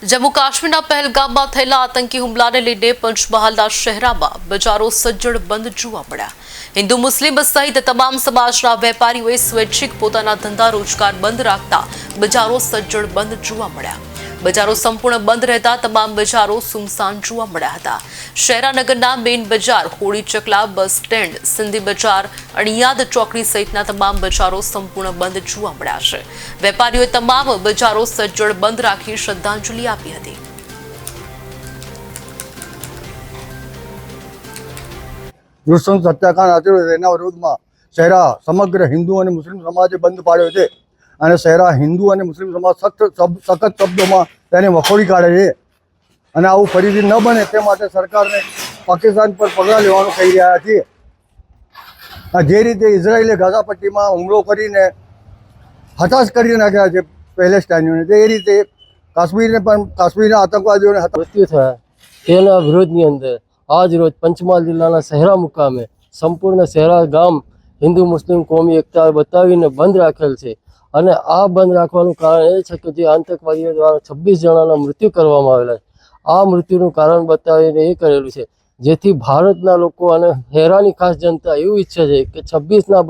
जम्मू काश्मीर पहलगाम में थયેલા आतंकी હુમલાને લઈને પંચમહાલના શહેરમાં બજારો સજ્જડ બંધ જોવા મળ્યા। હિન્દુ મુસ્લિમ સહિત તમામ સમાજના વેપારીઓએ સ્વૈચ્છિક પોતાના ધંધા રોજગાર બંધ રાખતા બજારો સજ્જડ બંધ જોવા મળ્યા। બજારો સંપૂર્ણ બંધ રહેતા તમામ બજારો સુમસાન જોવા મળ્યા હતા। શહેરાનગરના મેઇન બજાર, હોળી ચકલા, બસ સ્ટેન્ડ, સિંધી બજાર, અણિયાદ ચોકડી સહિતના તમામ બજારો સંપૂર્ણ બંધ જોવા મળ્યા છે। વેપારીઓએ તમામ બજારો સજ્જડ બંધ રાખી શ્રદ્ધાંજલિ આપી હતી। નૃશંસ હત્યાકાંડ આચર્યો તેના વિરોધમાં શહેરા સમગ્ર હિન્દુ અને મુસ્લિમ સમાજે બંધ પાડ્યો છે અને શહેરા હિન્દુ અને મુસ્લિમ સમાજ સખત શબ્દોમાં તેને વખોડી કાઢે છે અને આવું ફરીથી ન બને તે માટે સરકારને પાકિસ્તાન પર પગલાં લેવાનું કહી રહ્યા છીએ। જે રીતે ઇઝરાયેલે ગાઝા પટ્ટીમાં હુમલો કરીને હતાશ કરી નાખ્યા છે પેલેસ્ટાઈનીઓને, તે રીતે કાશ્મીરના આતંકવાદીઓને મૃત્યુ થયા તેના વિરોધની અંદર આજ રોજ પંચમહાલ જિલ્લાના શહેરા મુકામે સંપૂર્ણ શહેરા ગામ હિન્દુ મુસ્લિમ કોમી એકતા બતાવીને બંધ રાખેલ છે અને આ બંધ રાખવાનું કારણ એ છે કે જે આતંકવાદીઓ દ્વારા 26 જણાના મૃત્યુ કરવામાં આવેલા છે, આ મૃત્યુનું કારણ બતાવીને એ કરેલું છે જેથી ભારતના લોકો અને શહેરાની ખાસ જનતા એવું ઈચ્છે છે કે 26ના